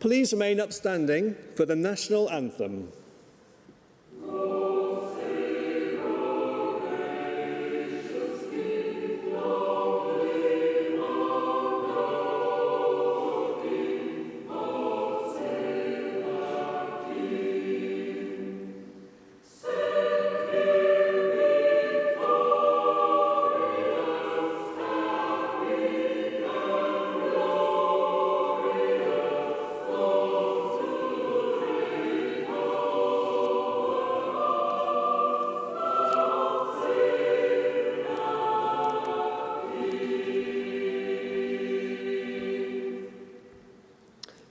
Please remain upstanding for the national anthem.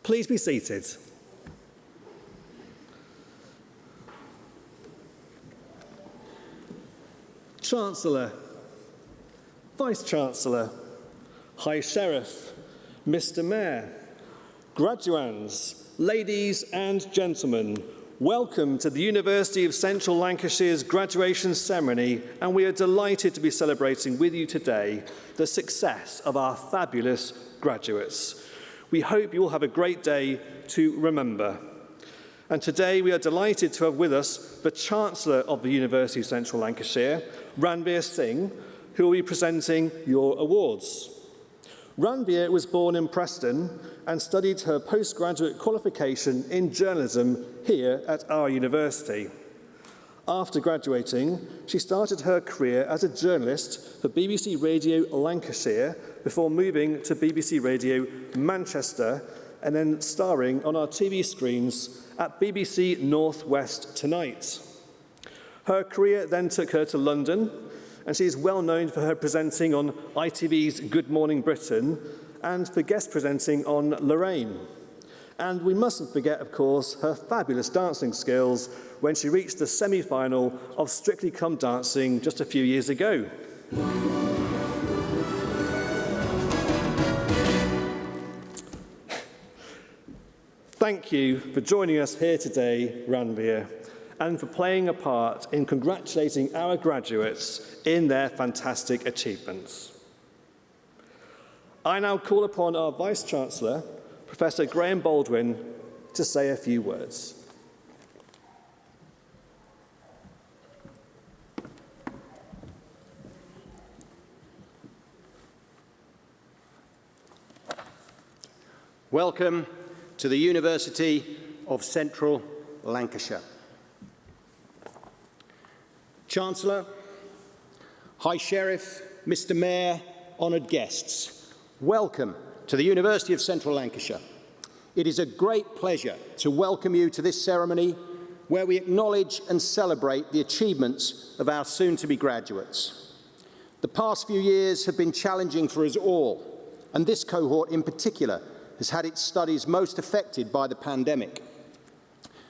Please be seated. Chancellor, Vice-Chancellor, High Sheriff, Mr. Mayor, graduands, ladies and gentlemen, welcome to the University of Central Lancashire's graduation ceremony, and we are delighted to be celebrating with you today the success of our fabulous graduates. We hope you will have a great day to remember. And today we are delighted to have with us the Chancellor of the University of Central Lancashire, Ranveer Singh, who will be presenting your awards. Ranveer was born in Preston and studied her postgraduate qualification in journalism here at our university. After graduating, she started her career as a journalist for BBC Radio Lancashire before moving to BBC Radio Manchester and then starring on our TV screens at BBC North West Tonight. Her career then took her to London, and she is well known for her presenting on ITV's Good Morning Britain and for guest presenting on Lorraine. And we mustn't forget, of course, her fabulous dancing skills when she reached the semi-final of Strictly Come Dancing just a few years ago. Thank you for joining us here today, Ranveer, and for playing a part in congratulating our graduates in their fantastic achievements. I now call upon our Vice-Chancellor, Professor Graham Baldwin, to say a few words. Welcome to the University of Central Lancashire. Chancellor, High Sheriff, Mr. Mayor, honoured guests, welcome to the University of Central Lancashire. It is a great pleasure to welcome you to this ceremony where we acknowledge and celebrate the achievements of our soon-to-be graduates. The past few years have been challenging for us all, and this cohort in particular has had its studies most affected by the pandemic.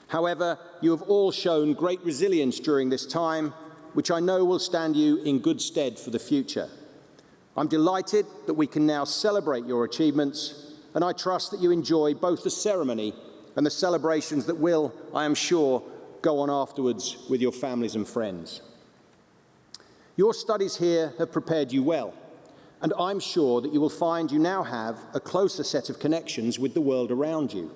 However, you have all shown great resilience during this time, which I know will stand you in good stead for the future. I'm delighted that we can now celebrate your achievements, and I trust that you enjoy both the ceremony and the celebrations that will, I am sure, go on afterwards with your families and friends. Your studies here have prepared you well, and I'm sure that you will find you now have a closer set of connections with the world around you.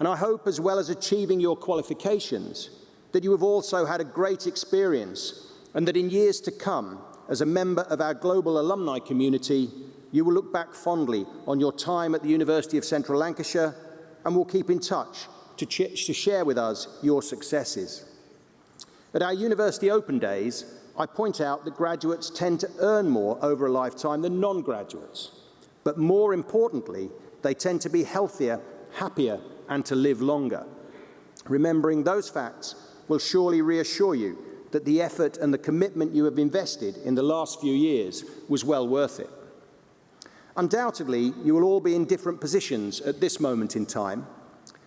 And I hope, as well as achieving your qualifications, that you have also had a great experience, and that in years to come, as a member of our global alumni community, you will look back fondly on your time at the University of Central Lancashire and will keep in touch to share with us your successes. At our University Open Days, I point out that graduates tend to earn more over a lifetime than non-graduates. But more importantly, they tend to be healthier, happier, and to live longer. Remembering those facts will surely reassure you that the effort and the commitment you have invested in the last few years was well worth it. Undoubtedly, you will all be in different positions at this moment in time.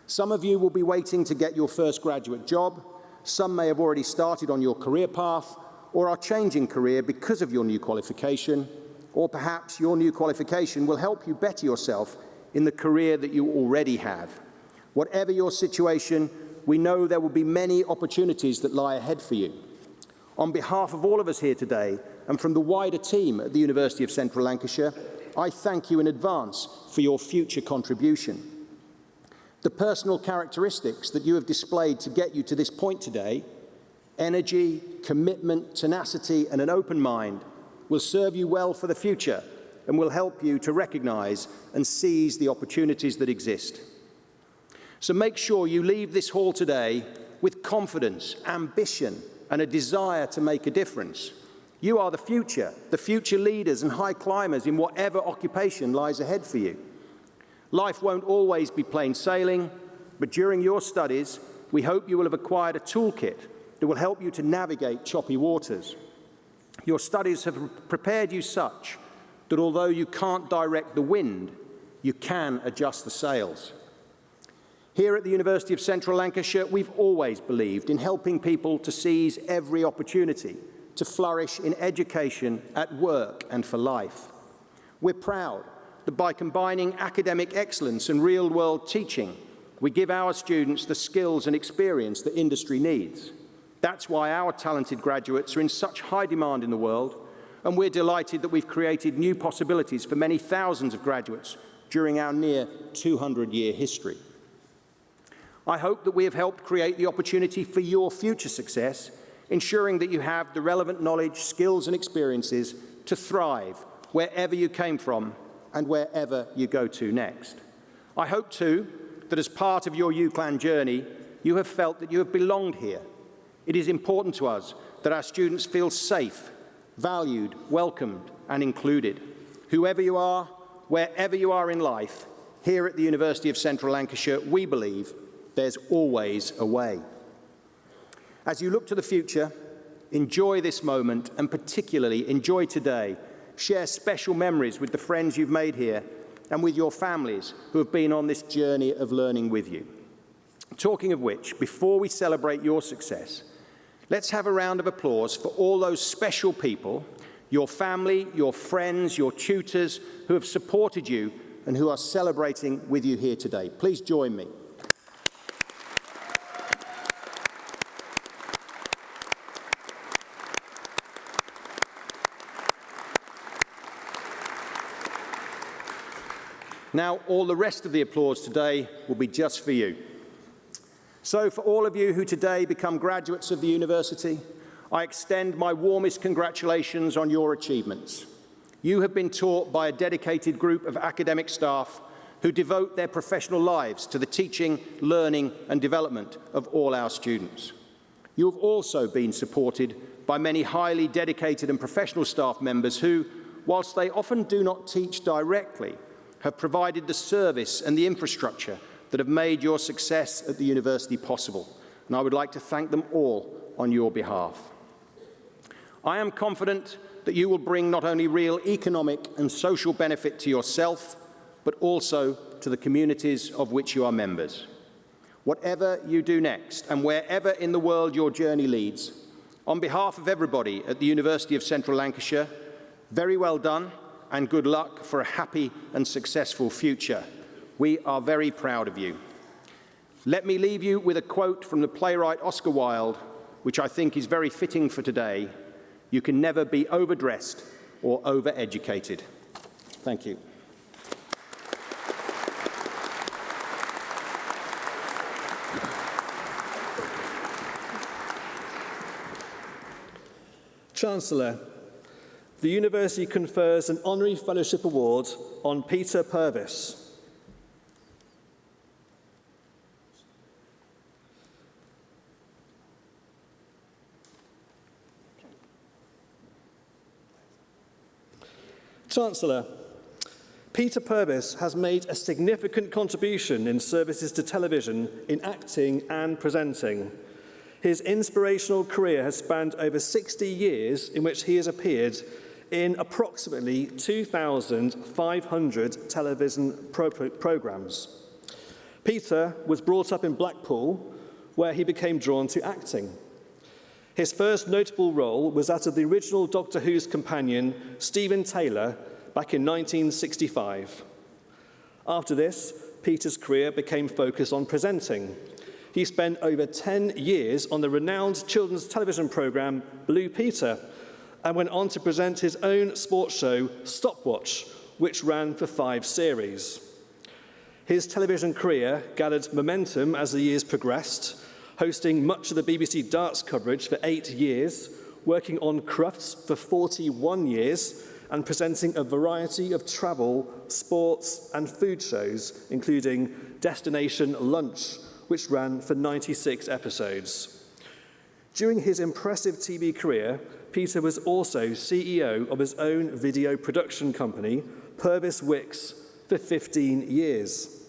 Some of you will be waiting to get your first graduate job. Some may have already started on your career path or are changing career because of your new qualification, or perhaps your new qualification will help you better yourself in the career that you already have. Whatever your situation, we know there will be many opportunities that lie ahead for you. On behalf of all of us here today, and from the wider team at the University of Central Lancashire, I thank you in advance for your future contribution. The personal characteristics that you have displayed to get you to this point today, energy, commitment, tenacity, and an open mind, will serve you well for the future and will help you to recognize and seize the opportunities that exist. So make sure you leave this hall today with confidence, ambition, and a desire to make a difference. You are the future leaders and high climbers in whatever occupation lies ahead for you. Life won't always be plain sailing, but during your studies, we hope you will have acquired a toolkit that will help you to navigate choppy waters. Your studies have prepared you such that although you can't direct the wind, you can adjust the sails. Here at the University of Central Lancashire, we've always believed in helping people to seize every opportunity to flourish in education, at work, and for life. We're proud that by combining academic excellence and real-world teaching, we give our students the skills and experience that industry needs. That's why our talented graduates are in such high demand in the world, and we're delighted that we've created new possibilities for many thousands of graduates during our near 200-year history. I hope that we have helped create the opportunity for your future success, ensuring that you have the relevant knowledge, skills, and experiences to thrive wherever you came from and wherever you go to next. I hope, too, that as part of your UCLan journey, you have felt that you have belonged here. It is important to us that our students feel safe, valued, welcomed, and included. Whoever you are, wherever you are in life, here at the University of Central Lancashire, we believe there's always a way. As you look to the future, enjoy this moment, and particularly enjoy today. Share special memories with the friends you've made here and with your families who have been on this journey of learning with you. Talking of which, before we celebrate your success, let's have a round of applause for all those special people, your family, your friends, your tutors, who have supported you and who are celebrating with you here today. Please join me. Now, all the rest of the applause today will be just for you. So, for all of you who today become graduates of the university, I extend my warmest congratulations on your achievements. You have been taught by a dedicated group of academic staff who devote their professional lives to the teaching, learning, and development of all our students. You have also been supported by many highly dedicated and professional staff members who, whilst they often do not teach directly, have provided the service and the infrastructure that have made your success at the university possible, and I would like to thank them all on your behalf. I am confident that you will bring not only real economic and social benefit to yourself, but also to the communities of which you are members. Whatever you do next, and wherever in the world your journey leads, on behalf of everybody at the University of Central Lancashire, very well done, and good luck for a happy and successful future. We are very proud of you. Let me leave you with a quote from the playwright Oscar Wilde, which I think is very fitting for today. You can never be overdressed or overeducated. Thank you. Chancellor, the University confers an Honorary Fellowship Award on Peter Purves. Chancellor, Peter Purves has made a significant contribution in services to television, in acting and presenting. His inspirational career has spanned over 60 years in which he has appeared in approximately 2,500 television programmes. Peter was brought up in Blackpool, where he became drawn to acting. His first notable role was that of the original Doctor Who's companion, Stephen Taylor, back in 1965. After this, Peter's career became focused on presenting. He spent over 10 years on the renowned children's television programme Blue Peter, and went on to present his own sports show, Stopwatch, which ran for 5 series. His television career gathered momentum as the years progressed, hosting much of the BBC darts coverage for 8 years, working on Crufts for 41 years, and presenting a variety of travel, sports, and food shows, including Destination Lunch, which ran for 96 episodes. During his impressive TV career, Peter was also CEO of his own video production company, Purvis Wicks, for 15 years.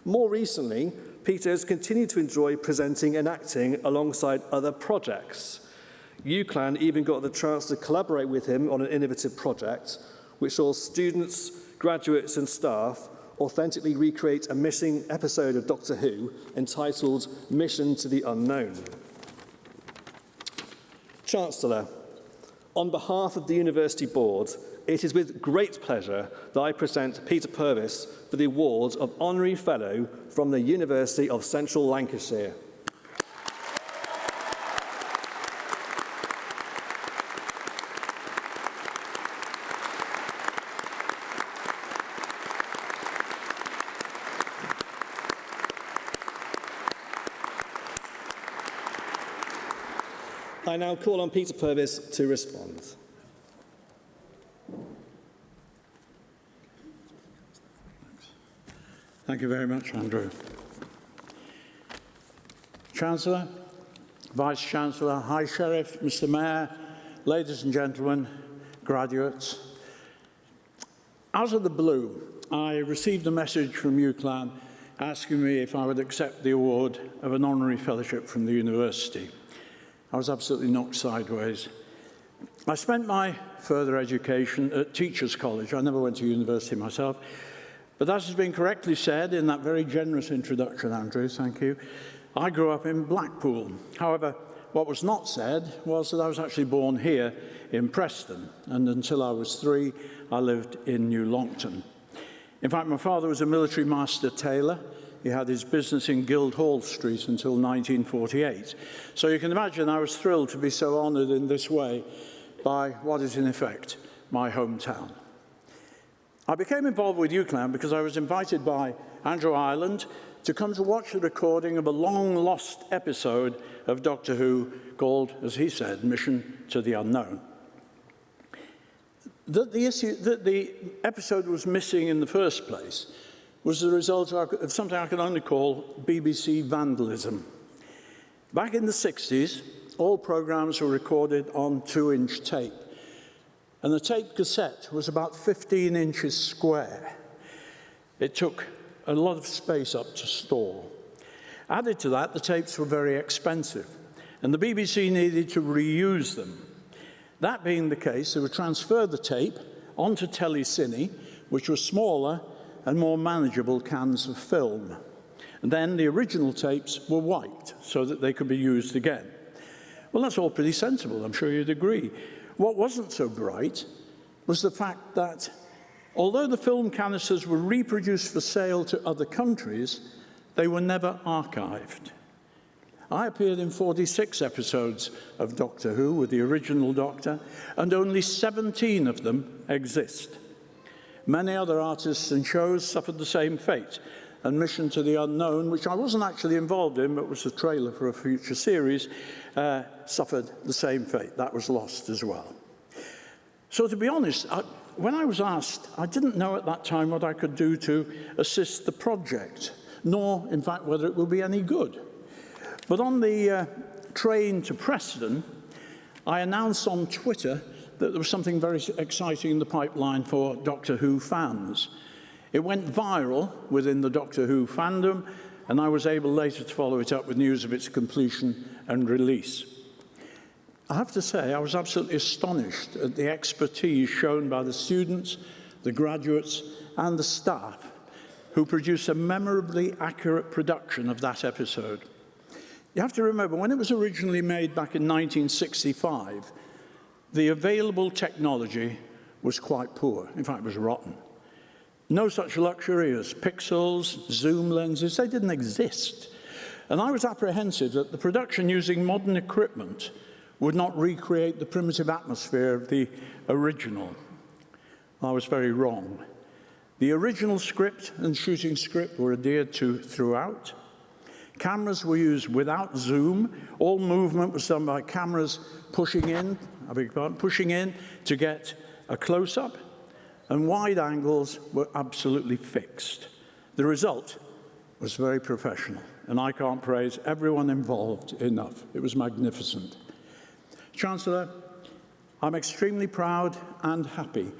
More recently, Peter has continued to enjoy presenting and acting alongside other projects. UCLan even got the chance to collaborate with him on an innovative project, which saw students, graduates and staff authentically recreate a missing episode of Doctor Who entitled Mission to the Unknown. Chancellor, on behalf of the University Board, it is with great pleasure that I present Peter Purvis for the award of Honorary Fellow from the University of Central Lancashire. I now call on Peter Purvis to respond. Thank you very much, Andrew. Chancellor, Vice-Chancellor, High Sheriff, Mr. Mayor, ladies and gentlemen, graduates. Out of the blue, I received a message from UCLan asking me if I would accept the award of an honorary fellowship from the university. I was absolutely knocked sideways. I spent my further education at Teachers College. I never went to university myself. But as has been correctly said in that very generous introduction, Andrew, thank you, I grew up in Blackpool. However, what was not said was that I was actually born here in Preston, and until I was 3, I lived in New Longton. In fact, my father was a military master tailor. He had his business in Guildhall Street until 1948. So you can imagine I was thrilled to be so honoured in this way by what is in effect my hometown. I became involved with UCLan because I was invited by Andrew Ireland to come to watch the recording of a long-lost episode of Doctor Who called, as he said, Mission to the Unknown. That the episode was missing in the first place was the result of something I can only call BBC vandalism. Back in the 60s, all programmes were recorded on 2-inch tape. And the tape cassette was about 15 inches square. It took a lot of space up to store. Added to that, the tapes were very expensive, and the BBC needed to reuse them. That being the case, they would transfer the tape onto Telecine, which were smaller and more manageable cans of film. And then the original tapes were wiped so that they could be used again. Well, that's all pretty sensible, I'm sure you'd agree. What wasn't so bright was the fact that although the film canisters were reproduced for sale to other countries, they were never archived. I appeared in 46 episodes of Doctor Who with the original Doctor, and only 17 of them exist. Many other artists and shows suffered the same fate, and Mission to the Unknown, which I wasn't actually involved in, but was a trailer for a future series, suffered the same fate. That was lost as well. So to be honest, when I was asked, I didn't know at that time what I could do to assist the project, nor, in fact, whether it would be any good. But on the train to Preston, I announced on Twitter that there was something very exciting in the pipeline for Doctor Who fans. It went viral within the Doctor Who fandom, and I was able later to follow it up with news of its completion and release. I have to say, I was absolutely astonished at the expertise shown by the students, the graduates, and the staff who produced a memorably accurate production of that episode. You have to remember, when it was originally made back in 1965, the available technology was quite poor. In fact, it was rotten. No such luxury as pixels, zoom lenses, they didn't exist. And I was apprehensive that the production using modern equipment would not recreate the primitive atmosphere of the original. I was very wrong. The original script and shooting script were adhered to throughout. Cameras were used without zoom. All movement was done by cameras pushing in to get a close-up, and wide angles were absolutely fixed. The result was very professional, and I can't praise everyone involved enough. It was magnificent. Chancellor, I'm extremely proud and happy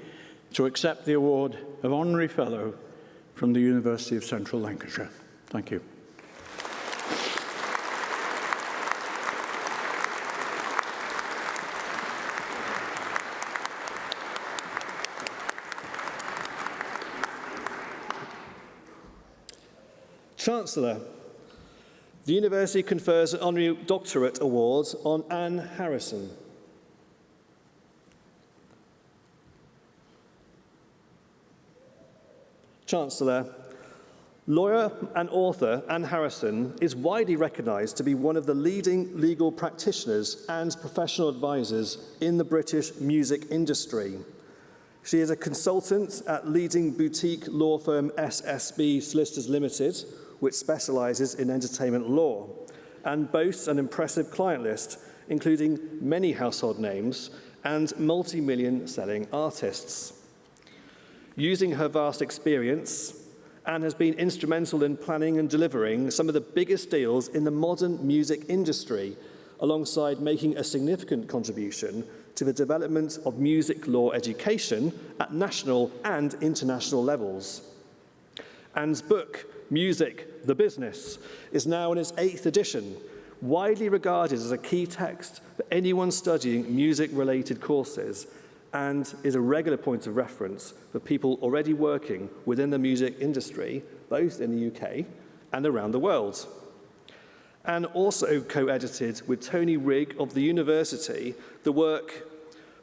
to accept the award of Honorary Fellow from the University of Central Lancashire. Thank you. Chancellor, the University confers an Honorary Doctorate Award on Anne Harrison. Chancellor, lawyer and author Anne Harrison is widely recognised to be one of the leading legal practitioners and professional advisors in the British music industry. She is a consultant at leading boutique law firm SSB Solicitors Limited, which specialises in entertainment law, and boasts an impressive client list, including many household names and multi-million selling artists. Using her vast experience, Anne has been instrumental in planning and delivering some of the biggest deals in the modern music industry, alongside making a significant contribution to the development of music law education at national and international levels. Anne's book, Music, the Business, is now in its 8th edition, widely regarded as a key text for anyone studying music-related courses, and is a regular point of reference for people already working within the music industry, both in the UK and around the world. Anne also co-edited with Tony Rigg of the university the work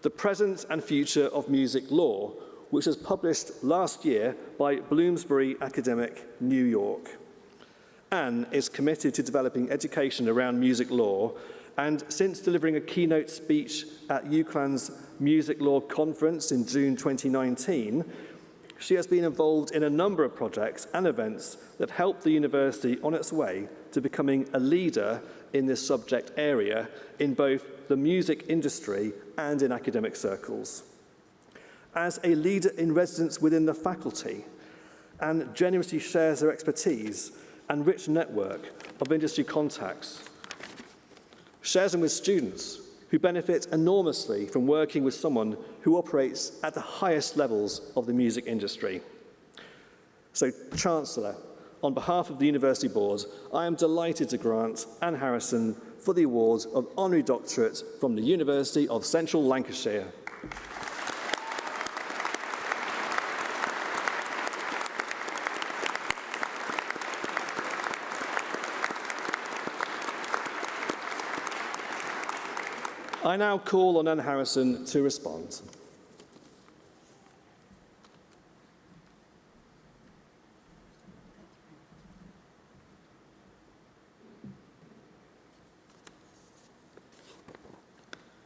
The Present and Future of Music Law, which was published last year by Bloomsbury Academic, New York. Anne is committed to developing education around music law, and since delivering a keynote speech at UCLAN's Music Law Conference in June 2019, she has been involved in a number of projects and events that help the university on its way to becoming a leader in this subject area in both the music industry and in academic circles. As a leader in residence within the faculty, Anne generously shares her expertise and rich network of industry contacts, shares them with students who benefit enormously from working with someone who operates at the highest levels of the music industry. So, Chancellor, on behalf of the University Board, I am delighted to grant Anne Harrison for the award of Honorary Doctorate from the University of Central Lancashire. I now call on Anne Harrison to respond.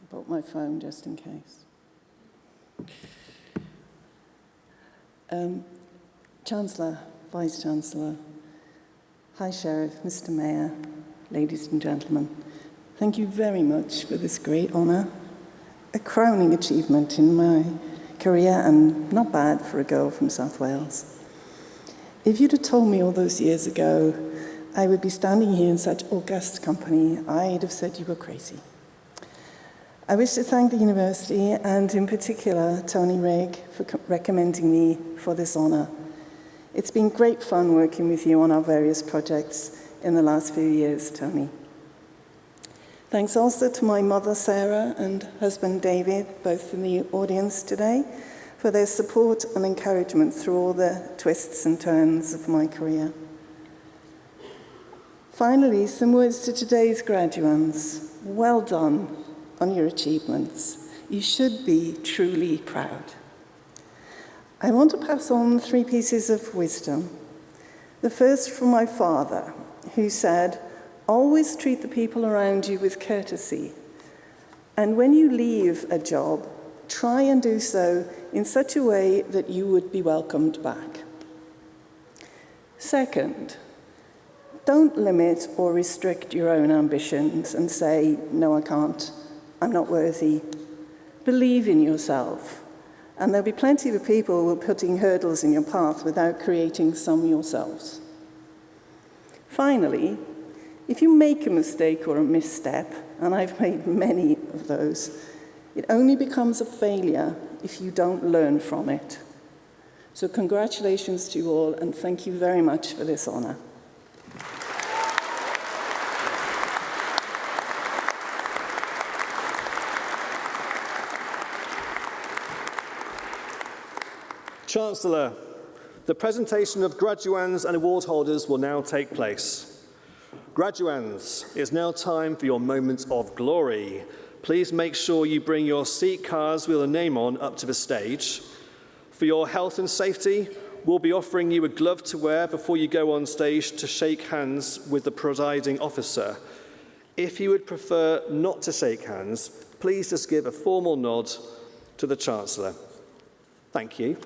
I brought my phone just in case. Chancellor, Vice-Chancellor, High Sheriff, Mr. Mayor, ladies and gentlemen, thank you very much for this great honour, a crowning achievement in my career and not bad for a girl from South Wales. If you'd have told me all those years ago I would be standing here in such august company, I'd have said you were crazy. I wish to thank the university and in particular Tony Rigg for recommending me for this honour. It's been great fun working with you on our various projects in the last few years, Tony. Thanks also to my mother, Sarah, and husband, David, both in the audience today, for their support and encouragement through all the twists and turns of my career. Finally, some words to today's graduands. Well done on your achievements. You should be truly proud. I want to pass on 3 pieces of wisdom. The first from my father, who said, always treat the people around you with courtesy. And when you leave a job, try and do so in such a way that you would be welcomed back. Second, don't limit or restrict your own ambitions and say, no, I can't, I'm not worthy. Believe in yourself. And there'll be plenty of people who are putting hurdles in your path without creating some yourselves. Finally, if you make a mistake or a misstep, and I've made many of those, it only becomes a failure if you don't learn from it. So congratulations to you all, and thank you very much for this honour. Chancellor, the presentation of graduands and award holders will now take place. Graduands, it's now time for your moment of glory. Please make sure you bring your seat cards with a name on up to the stage. For your health and safety, we'll be offering you a glove to wear before you go on stage to shake hands with the presiding officer. If you would prefer not to shake hands, please just give a formal nod to the Chancellor. Thank you.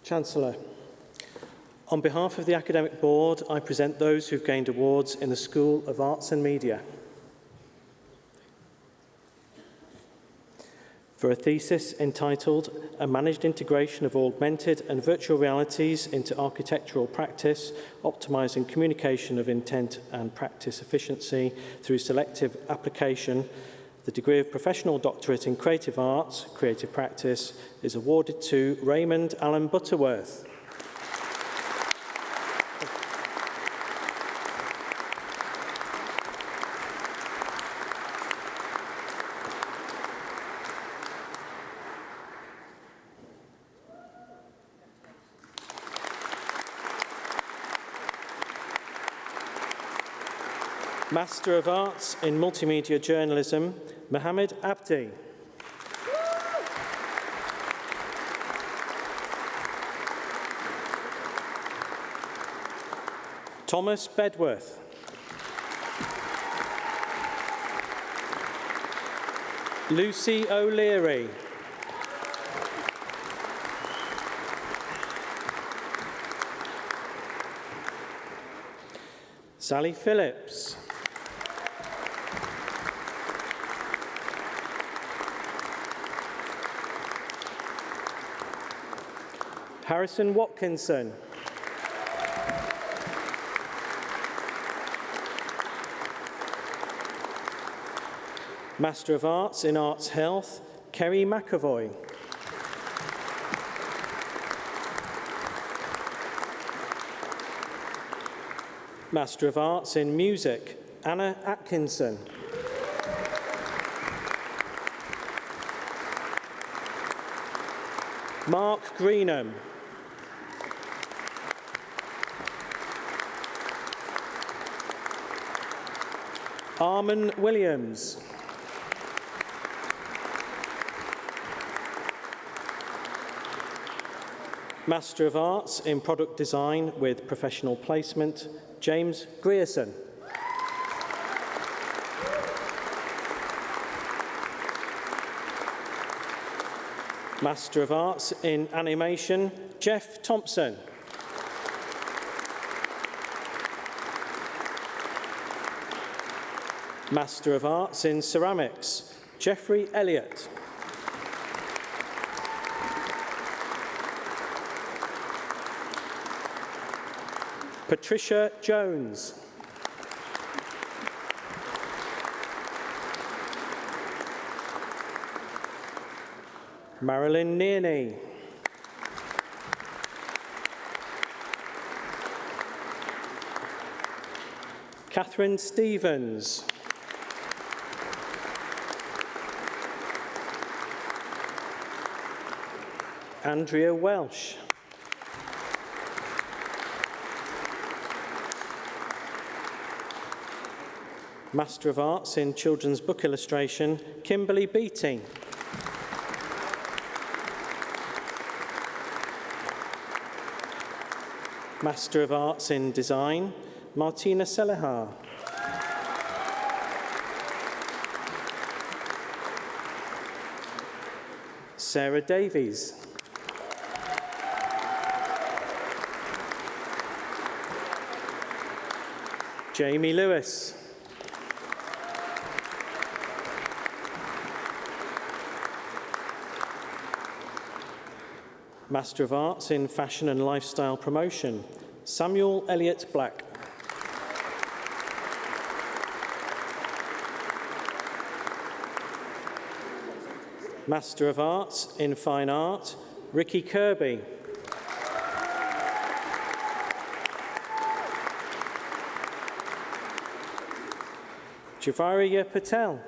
Chancellor, on behalf of the Academic Board, I present those who've gained awards in the School of Arts and Media. For a thesis entitled A Managed Integration of Augmented and Virtual Realities into Architectural Practice, Optimising Communication of Intent and Practice Efficiency through Selective Application, the degree of Professional Doctorate in Creative Arts, Creative Practice, is awarded to Raymond Allen Butterworth. Master of Arts in Multimedia Journalism, Mohammed Abdi. Thomas Bedworth. Lucy O'Leary. Sally Phillips. Harrison Watkinson. Master of Arts in Arts Health, Kerry McAvoy. Master of Arts in Music, Anna Atkinson. Mark Greenham. Armin Williams. Master of Arts in Product Design with Professional Placement, James Grierson. Master of Arts in Animation, Jeff Thompson. Master of Arts in Ceramics, Jeffrey Elliott. Patricia Jones. Marilyn Nearney. Catherine Stevens. Andrea Welsh. Master of Arts in Children's Book Illustration, Kimberly Beating. Master of Arts in Design, Martina Selehar. Sarah Davies. Jamie Lewis. Master of Arts in Fashion and Lifestyle Promotion, Samuel Elliott Black. Master of Arts in Fine Art, Ricky Kirby. Javaria Patel.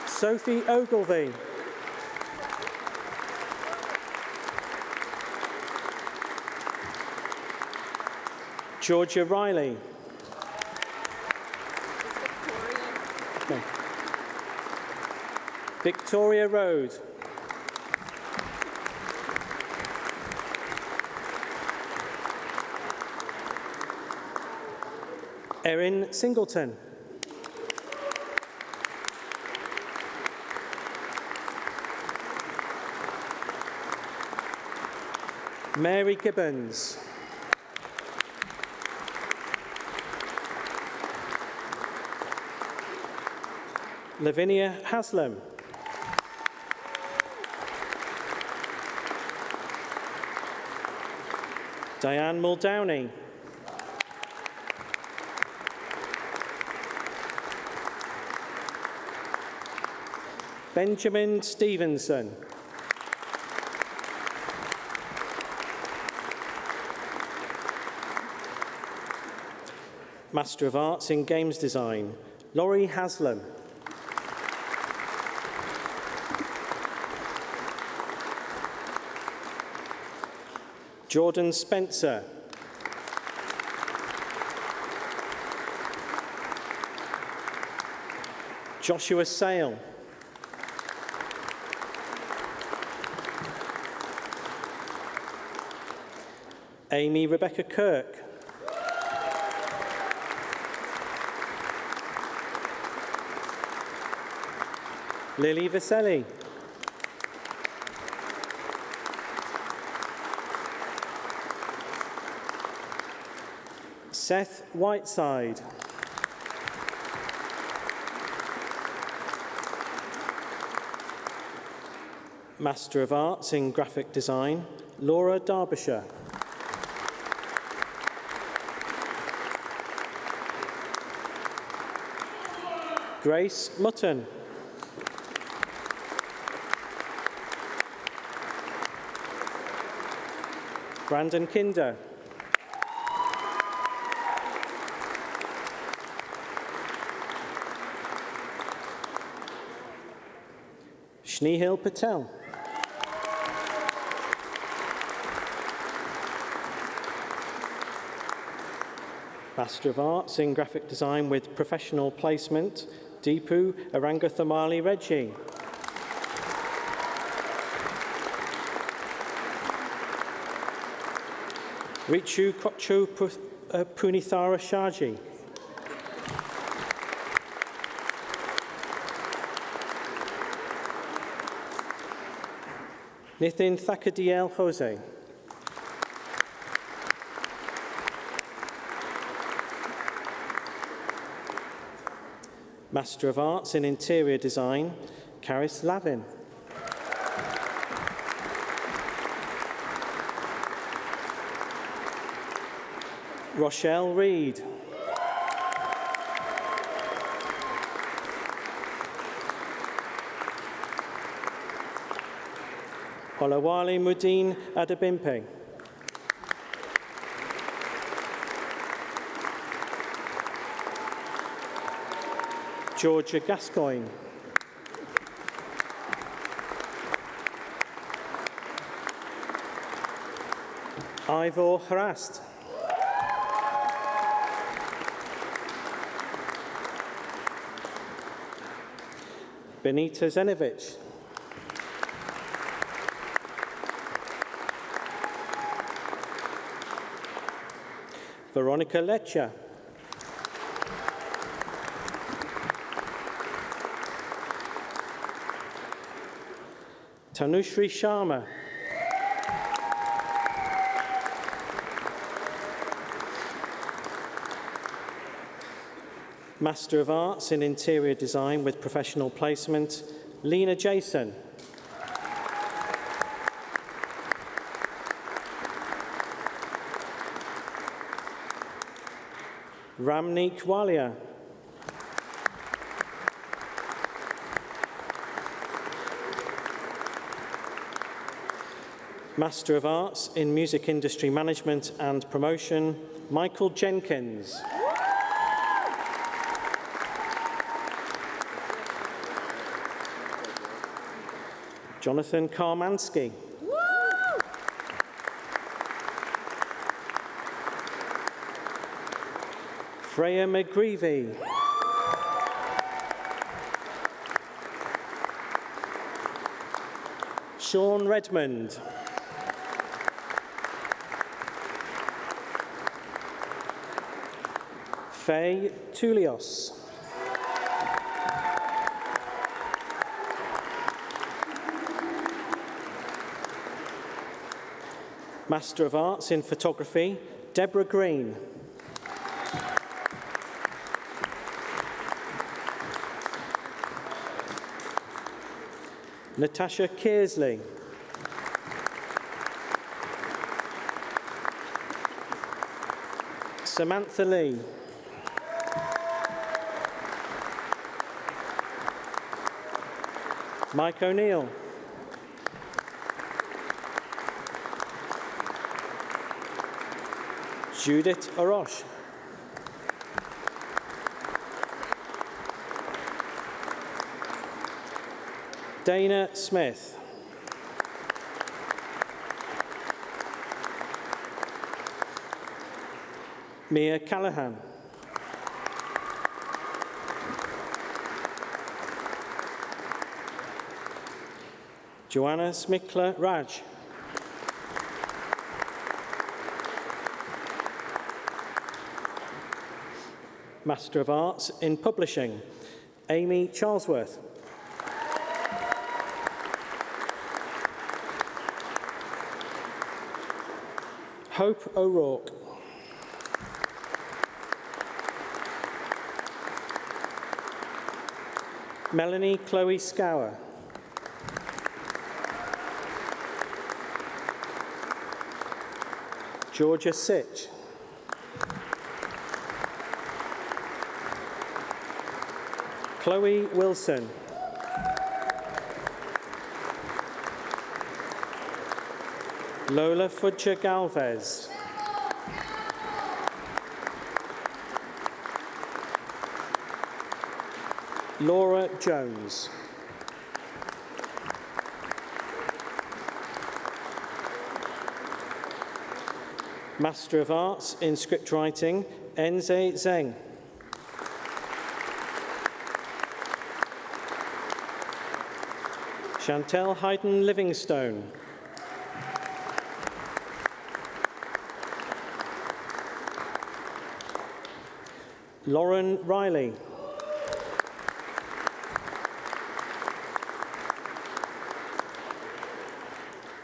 Sophie Ogilvie. Georgia Riley. No. Victoria Road. Erin Singleton. Mary Gibbons. Lavinia Haslam. Diane Muldowney. Benjamin Stevenson. Master of Arts in Games Design, Laurie Haslam. Jordan Spencer. Joshua Sale. Amy Rebecca Kirk. Lily Vaselli. Seth Whiteside. Master of Arts in Graphic Design, Laura Derbyshire. Grace Mutton. Brandon Kinder. Snehal Patel. Master of Arts in Graphic Design with Professional Placement, Deepu Arangathamali Reggie. Richu Kochu Punithara Shaji. Nithin Thakadiel Jose. Master of Arts in Interior Design, Caris Lavin. Rochelle Reed. Olawale Mudine Adebimpe. Georgia Gascoigne. Ivor Harast. Benita Zenovich. Veronica Leccia. Tanushri Sharma. Master of Arts in Interior Design with Professional Placement, Lena Jason. Ramneek Walia. Master of Arts in Music Industry Management and Promotion, Michael Jenkins. Jonathan Karmansky. Freya McGreevy. Sean Redmond. Faye Tulios. Master of Arts in Photography, Deborah Green. Natasha Kearsley. Samantha Lee. Mike O'Neill. Judith Orosh. Dana Smith. Mia Callahan. Joanna Smikler Raj. Master of Arts in Publishing, Amy Charlesworth. Hope O'Rourke. Melanie Chloe Scour. Georgia Sitch. Chloe Wilson. Lola Fudger Galvez. Laura Jones. Master of Arts in Script Writing, Enze Zeng. Chantel Hayden Livingstone. Lauren Riley.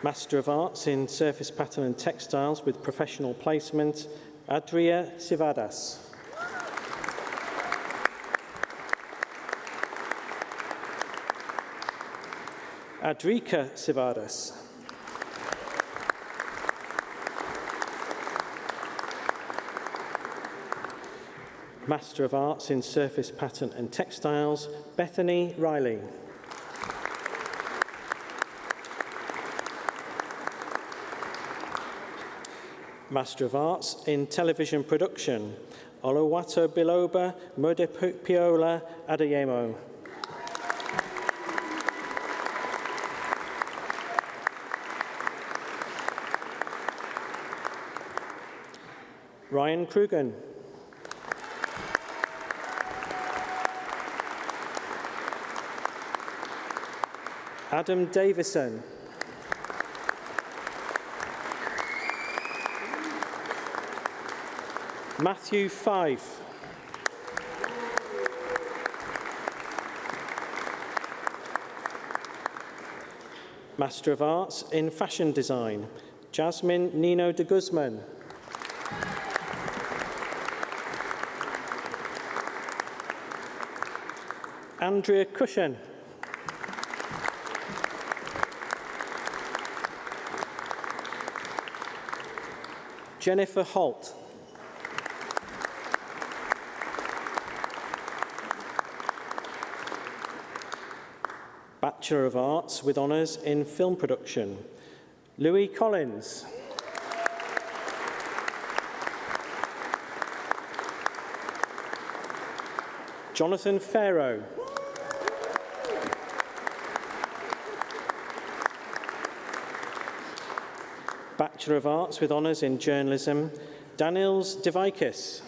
Master of Arts in Surface Pattern and Textiles with Professional Placement, Adria Sivadas. Adrika Sivadas. Master of Arts in Surface Pattern and Textiles, Bethany Riley. Master of Arts in Television Production, Oluwato Biloba Modepiola Adeyemo. Ryan Crugan. Adam Davison. Matthew Fife. Master of Arts in Fashion Design, Jasmine Nino de Guzman. Andrea Cushion. Jennifer Holt. Bachelor of Arts with honours in Film Production, Louis Collins. Jonathan Farrow. Bachelor of Arts with honours in Journalism, Daniels Devikis.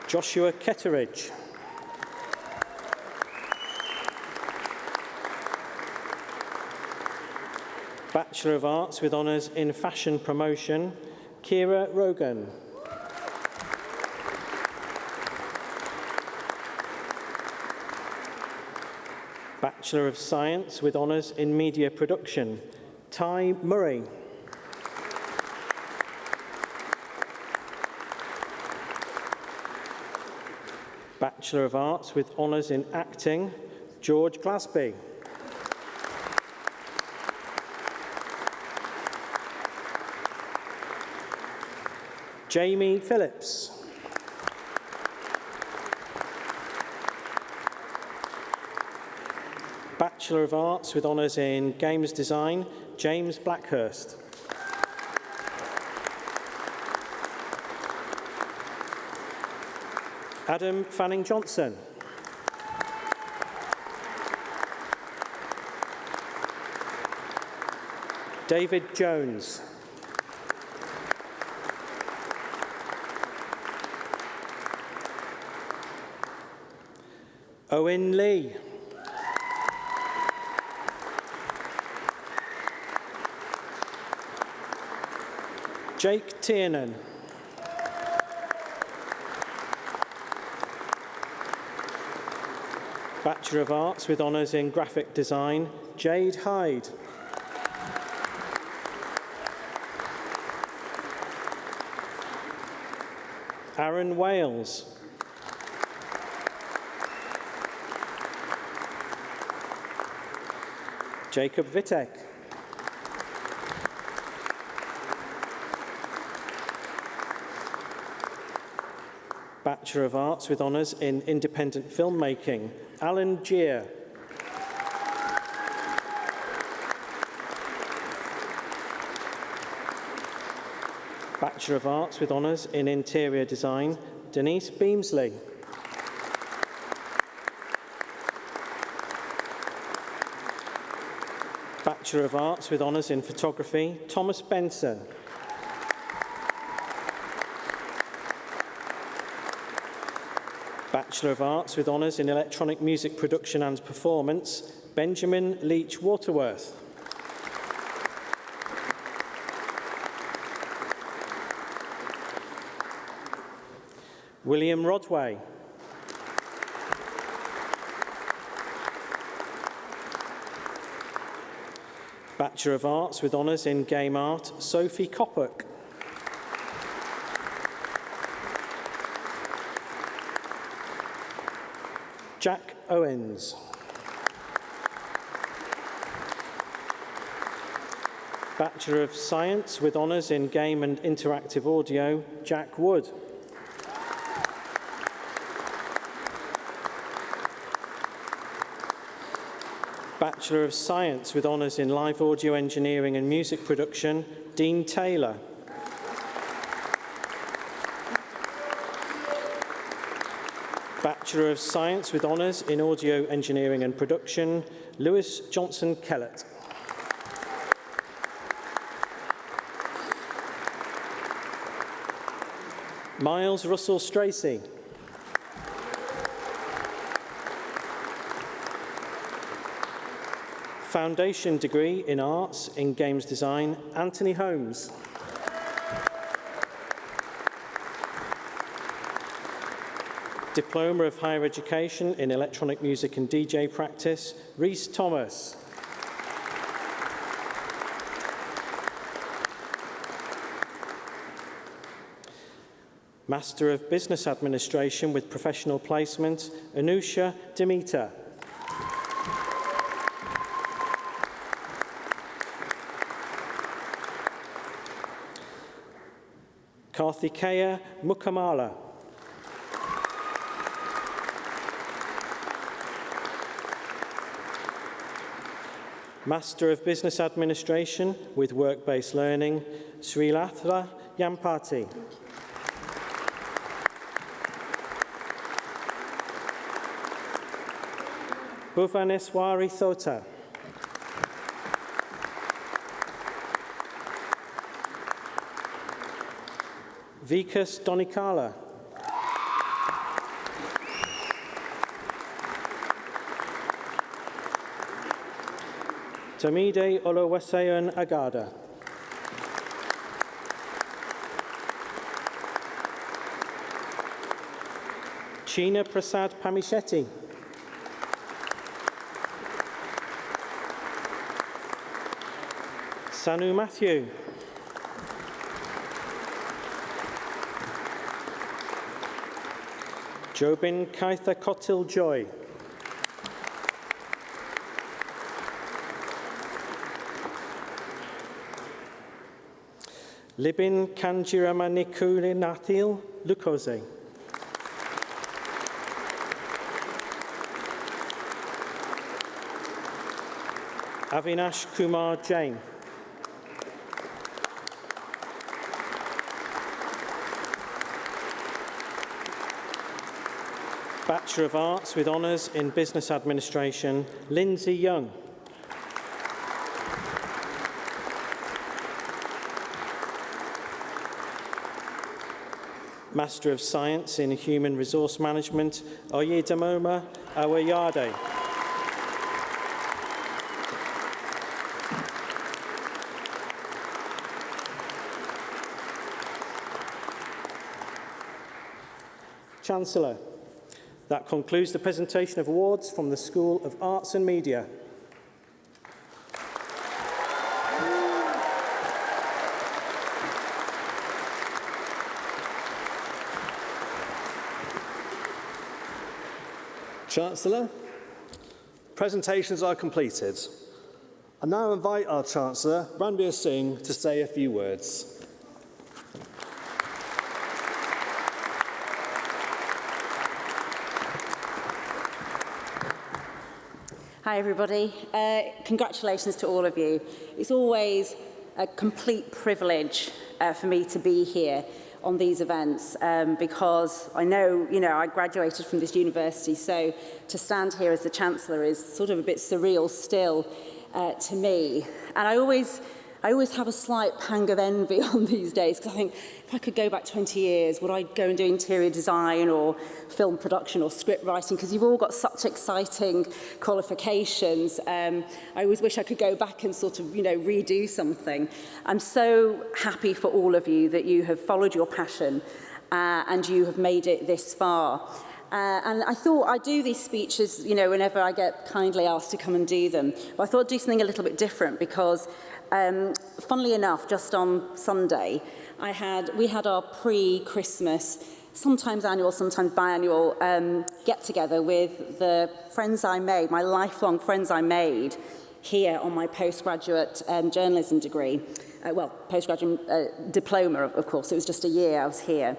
Joshua Ketteridge. Bachelor of Arts with honours in Fashion Promotion, Kira Rogan. Bachelor of Science with honours in Media Production, Ty Murray. Bachelor of Arts with honours in Acting, George Glasby. Jamie Phillips. Bachelor of Arts with honours in Games Design, James Blackhurst. Adam Fanning Johnson. David Jones. Owen Lee. Jake Tiernan. Bachelor of Arts with honours in Graphic Design, Jade Hyde. Aaron Wales. Jacob Vitek. Bachelor of Arts with honours in Independent Filmmaking, Alan Gier. Bachelor of Arts with honours in Interior Design, Denise Beamsley. Bachelor of Arts with honours in Photography, Thomas Benson. Bachelor of Arts with honours in Electronic Music Production and Performance, Benjamin Leach Waterworth. William Rodway. Bachelor of Arts with honours in Game Art, Sophie Koppock. Jack Owens. Bachelor of Science with honours in Game and Interactive Audio, Jack Wood. Bachelor of Science with honours in Live Audio Engineering and Music Production, Dean Taylor. Bachelor of Science with honours in Audio Engineering and Production, Lewis Johnson Kellett. Miles Russell Stracy. Foundation degree in Arts in Games Design, Anthony Holmes. Diploma of Higher Education in Electronic Music and DJ Practice, Rhys Thomas. Master of Business Administration with Professional Placement, Anusha Demeter. Karthikeya Mukkamala. Master of Business Administration with Work-Based Learning, Srilatha Yampati. Bhuvaneswari Thota. Vikas Donikala. Tamide Oluwaseun Agada. Sheena Prasad Pamishetty. Sanu Matthew. Jobin Kaitha Kotil Joy. Libin Kanjiramanikulinathil Lukoze. Avinash Kumar Jain. Bachelor of Arts with Honours in Business Administration, Lindsay Young. Master of Science in Human Resource Management, Oyedamoma Awayade. Chancellor, that concludes the presentation of awards from the School of Arts and Media. Chancellor, presentations are completed. I now invite our Chancellor, Ranbir Singh, to say a few words. Hi everybody, congratulations to all of you. It's always a complete privilege for me to be here on these events because I know, I graduated from this university, so to stand here as the Chancellor is sort of a bit surreal still to me. And I always have a slight pang of envy on these days because I think if I could go back 20 years, would I go and do interior design or film production or script writing? Because you've all got such exciting qualifications. I always wish I could go back and sort of, redo something. I'm so happy for all of you that you have followed your passion and you have made it this far. And I thought I'd do these speeches, whenever I get kindly asked to come and do them. But I thought I'd do something a little bit different because funnily enough, just on Sunday, we had our pre-Christmas, sometimes annual, sometimes biannual get-together with the friends I made, my lifelong friends I made here on my postgraduate journalism degree. Postgraduate diploma, of course. It was just a year I was here.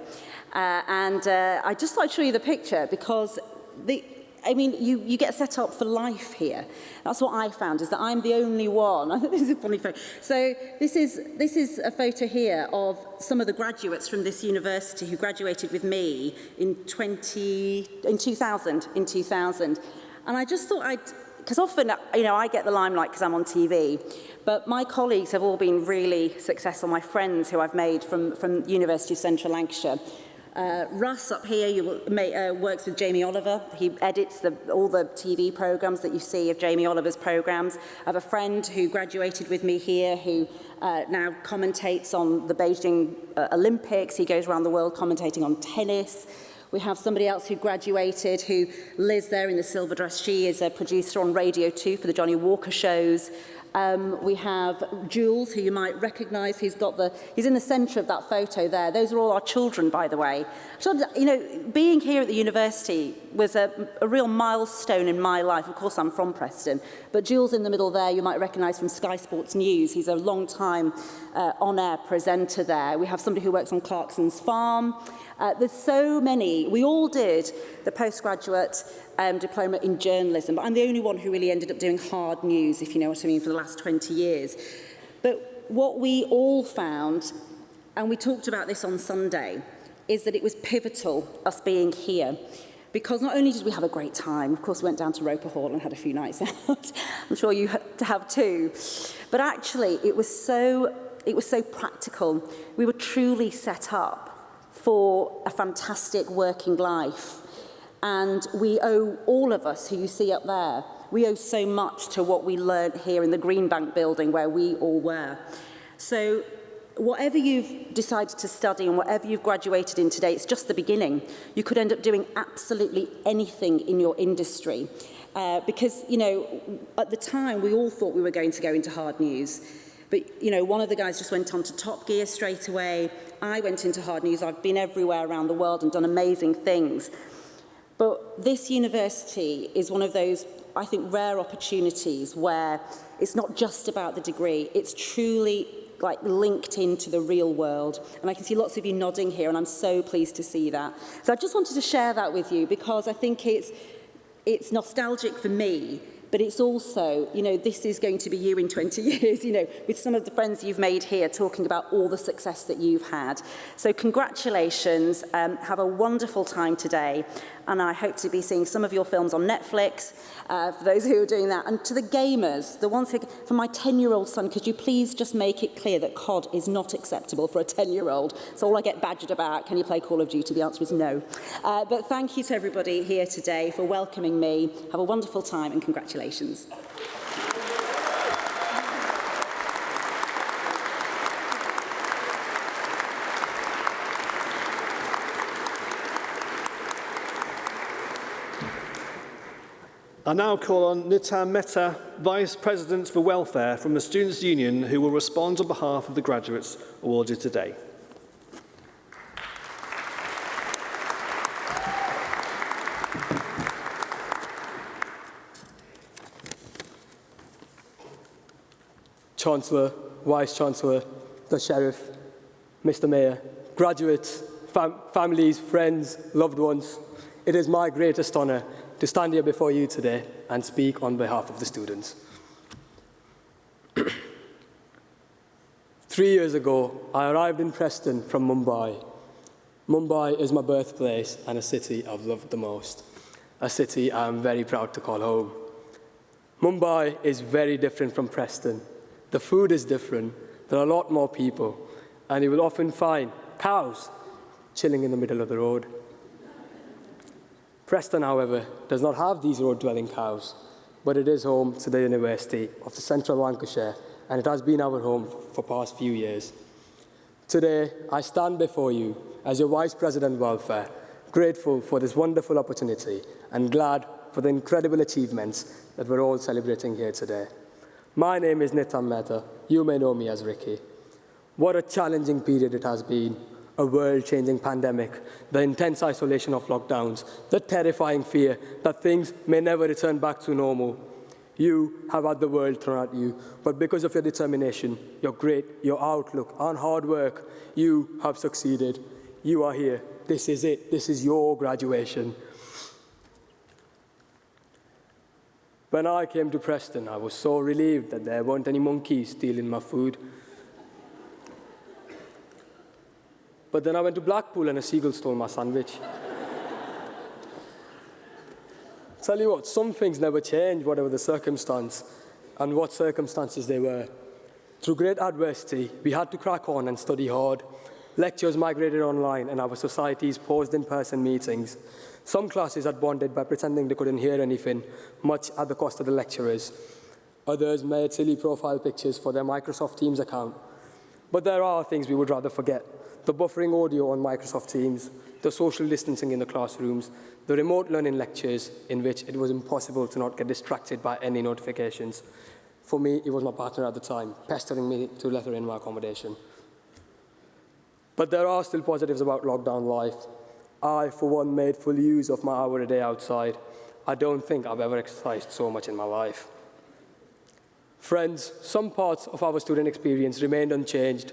I just thought I'd show you the picture because you get set up for life here. That's what I found, is that I'm the only one. This is a funny photo. So this is a photo here of some of the graduates from this university who graduated with me in 2000. And I just thought because often, I get the limelight because I'm on TV, but my colleagues have all been really successful. My friends who I've made from University of Central Lancashire, Russ up here works with Jamie Oliver. He edits all the TV programmes that you see of Jamie Oliver's programmes. I have a friend who graduated with me here who now commentates on the Beijing Olympics. He goes around the world commentating on tennis. We have somebody else who graduated, who lives there in the silver dress. She is a producer on Radio 2 for the Johnny Walker shows. We have Jules, who you might recognise. He's in the centre of that photo there. Those are all our children, by the way. So, you know, being here at the university was a real milestone in my life. Of course, I'm from Preston, but Jules in the middle there, you might recognise from Sky Sports News. He's a long-time on-air presenter there. We have somebody who works on Clarkson's farm. There's so many. We all did the postgraduate diploma in journalism, but I'm the only one who really ended up doing hard news, if you know what I mean, for the last 20 years. But what we all found, and we talked about this on Sunday, is that it was pivotal, us being here, because not only did we have a great time, of course we went down to Roper Hall and had a few nights out, I'm sure you have too, but actually it was so practical. We were truly set up for a fantastic working life. And we owe, all of us who you see up there, we owe so much to what we learnt here in the Greenbank building where we all were. So whatever you've decided to study and whatever you've graduated in today, it's just the beginning. You could end up doing absolutely anything in your industry. Because, you know, at the time, we all thought we were going to go into hard news. But, you know, one of the guys just went on to Top Gear straight away. I went into hard news. I've been everywhere around the world and done amazing things. But this university is one of those, I think, rare opportunities where it's not just about the degree. It's truly like linked into the real world. And I can see lots of you nodding here, and I'm so pleased to see that. So I just wanted to share that with you because I think it's nostalgic for me, but it's also, you know, this is going to be you in 20 years, you know, with some of the friends you've made here talking about all the success that you've had. So congratulations, have a wonderful time today, and I hope to be seeing some of your films on Netflix, for those who are doing that. And to the gamers, the ones who, for my 10-year-old son, could you please just make it clear that COD is not acceptable for a 10-year-old? It's all I get badgered about. Can you play Call of Duty? The answer is no. But thank you to everybody here today for welcoming me. Have a wonderful time and congratulations. I now call on Nitin Mehta, Vice President for Welfare from the Students' Union, who will respond on behalf of the graduates awarded today. Chancellor, Vice-Chancellor, the Sheriff, Mr. Mayor, graduates, families, friends, loved ones, it is my greatest honour to stand here before you today and speak on behalf of the students. 3 years ago, I arrived in Preston from Mumbai. Mumbai is my birthplace and a city I've loved the most, a city I am very proud to call home. Mumbai is very different from Preston. The food is different, there are a lot more people, and you will often find cows chilling in the middle of the road. Preston, however, does not have these road-dwelling cows, but it is home to the University of the Central Lancashire, and it has been our home for the past few years. Today, I stand before you as your Vice President Welfare, grateful for this wonderful opportunity and glad for the incredible achievements that we're all celebrating here today. My name is Nitin Mehta. You may know me as Ricky. What a challenging period it has been. A world-changing pandemic, the intense isolation of lockdowns, the terrifying fear that things may never return back to normal. You have had the world thrown at you, but because of your determination, your grit, your outlook, and hard work, you have succeeded. You are here. This is it. This is your graduation. When I came to Preston, I was so relieved that there weren't any monkeys stealing my food. But then I went to Blackpool and a seagull stole my sandwich. Tell you what, some things never change, whatever the circumstance, and what circumstances they were. Through great adversity, we had to crack on and study hard. Lectures migrated online and our societies paused in-person meetings. Some classes had bonded by pretending they couldn't hear anything, much at the cost of the lecturers. Others made silly profile pictures for their Microsoft Teams account. But there are things we would rather forget. The buffering audio on Microsoft Teams, the social distancing in the classrooms, the remote learning lectures in which it was impossible to not get distracted by any notifications. For me, it was my partner at the time, pestering me to let her in my accommodation. But there are still positives about lockdown life. I, for one, made full use of my hour a day outside. I don't think I've ever exercised so much in my life. Friends, some parts of our student experience remained unchanged.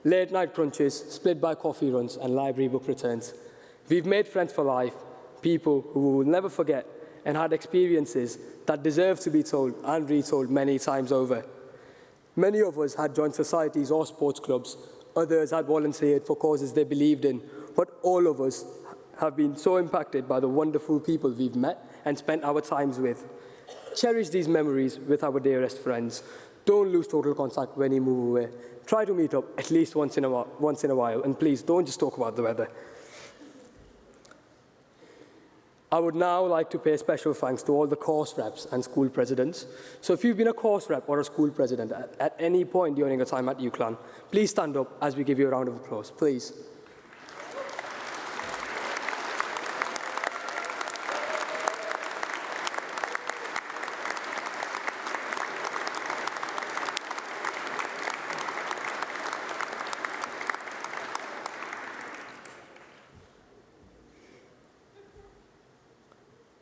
Late night crunches, split by coffee runs, and library book returns. We've made friends for life, people who we will never forget, and had experiences that deserve to be told and retold many times over. Many of us had joined societies or sports clubs. Others had volunteered for causes they believed in. But all of us have been so impacted by the wonderful people we've met and spent our times with. Cherish these memories with our dearest friends. Don't lose total contact when you move away. Try to meet up at least once in a while, and please don't just talk about the weather. I would now like to pay special thanks to all the course reps and school presidents. So if you've been a course rep or a school president at any point during your time at UCLan, please stand up as we give you a round of applause, please.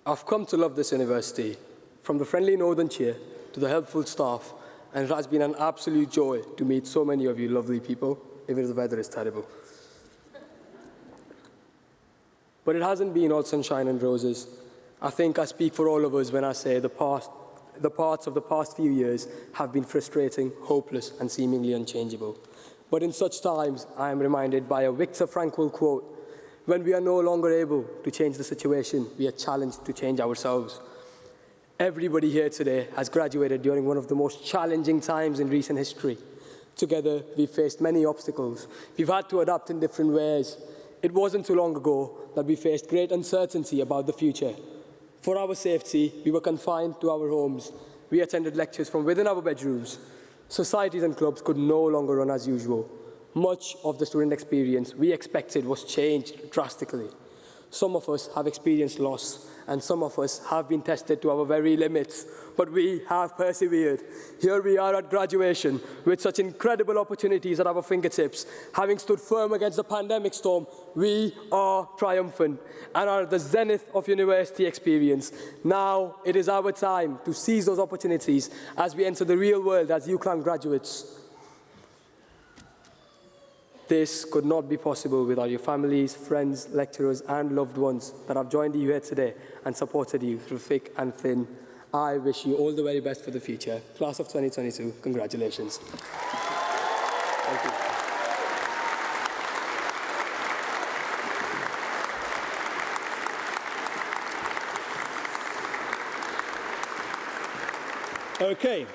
I've come to love this university, from the friendly northern cheer to the helpful staff, and it has been an absolute joy to meet so many of you lovely people, even if the weather is terrible. But it hasn't been all sunshine and roses. I think I speak for all of us when I say the parts of the past few years have been frustrating, hopeless, and seemingly unchangeable. But in such times, I am reminded by a Viktor Frankl quote: when we are no longer able to change the situation, we are challenged to change ourselves. Everybody here today has graduated during one of the most challenging times in recent history. Together, we've faced many obstacles. We've had to adapt in different ways. It wasn't too long ago that we faced great uncertainty about the future. For our safety, we were confined to our homes. We attended lectures from within our bedrooms. Societies and clubs could no longer run as usual. Much of the student experience we expected was changed drastically. Some of us have experienced loss, and some of us have been tested to our very limits, but we have persevered. Here we are at graduation with such incredible opportunities at our fingertips. Having stood firm against the pandemic storm, we are triumphant and are at the zenith of university experience. Now it is our time to seize those opportunities as we enter the real world as UCLan graduates. This could not be possible without your families, friends, lecturers, and loved ones that have joined you here today and supported you through thick and thin. I wish you all the very best for the future. Class of 2022, congratulations. Thank you. Okay,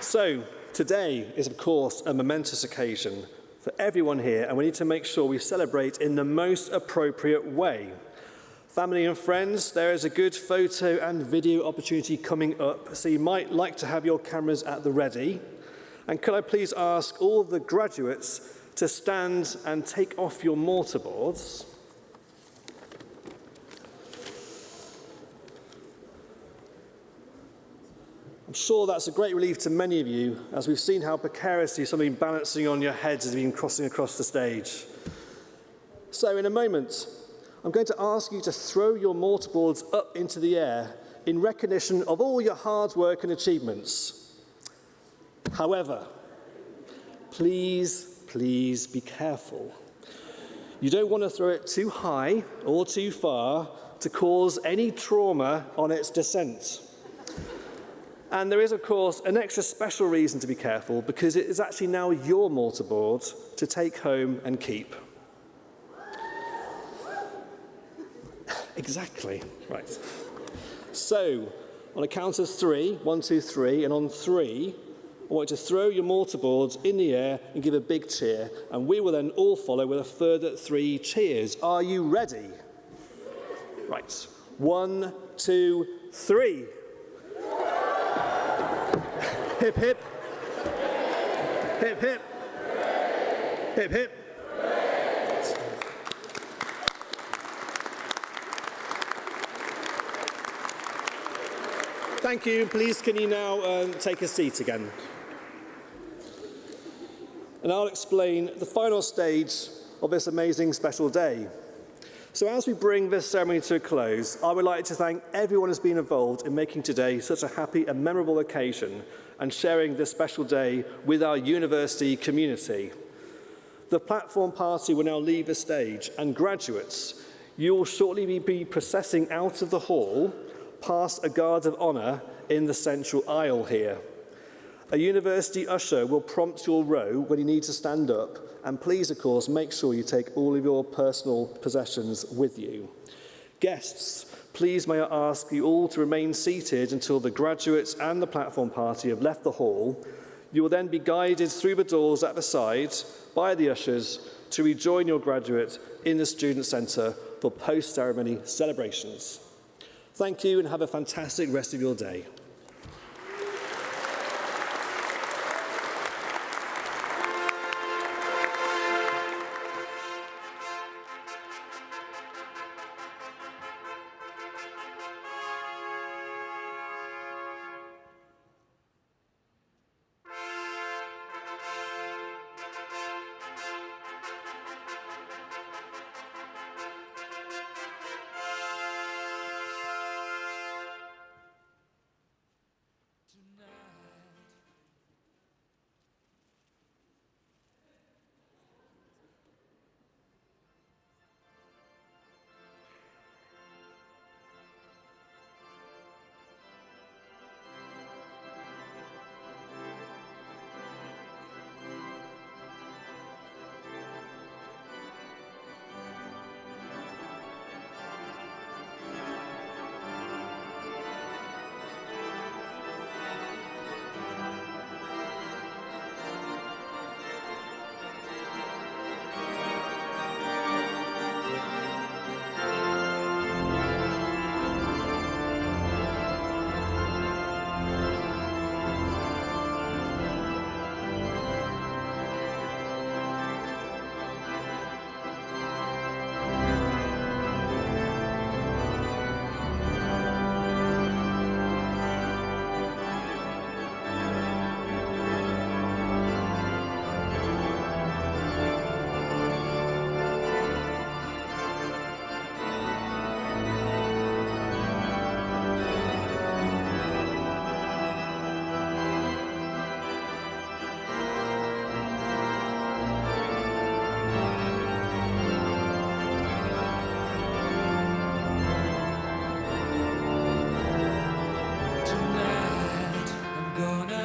so today is, of course, a momentous occasion for everyone here, and we need to make sure we celebrate in the most appropriate way. Family and friends, there is a good photo and video opportunity coming up, so you might like to have your cameras at the ready. And could I please ask all the graduates to stand and take off your mortarboards? I'm sure that's a great relief to many of you, as we've seen how precariously something balancing on your heads has been crossing across the stage. So in a moment, I'm going to ask you to throw your mortarboards up into the air in recognition of all your hard work and achievements. However, please be careful. You don't want to throw it too high or too far to cause any trauma on its descent. And there is, of course, an extra special reason to be careful, because it is actually now your mortarboard to take home and keep. Exactly, right. So, on a count of 3, 1, 2, 3, and on 3, I want you to throw your mortarboards in the air and give a big cheer, and we will then all follow with a further 3 cheers. Are you ready? Right. 1, 2, 3. Hip, hip. Hip, hip. Hip, hip. Thank you. Please, can you now take a seat again? And I'll explain the final stage of this amazing special day. So as we bring this ceremony to a close, I would like to thank everyone who's been involved in making today such a happy and memorable occasion and sharing this special day with our university community. The platform party will now leave the stage, and graduates, you will shortly be processing out of the hall past a guard of honour in the central aisle here. A university usher will prompt your row when you need to stand up, and please, of course, make sure you take all of your personal possessions with you. Guests, please may I ask you all to remain seated until the graduates and the platform party have left the hall. You will then be guided through the doors at the side by the ushers to rejoin your graduate in the Student Centre for post-ceremony celebrations. Thank you and have a fantastic rest of your day. Tonight I'm gonna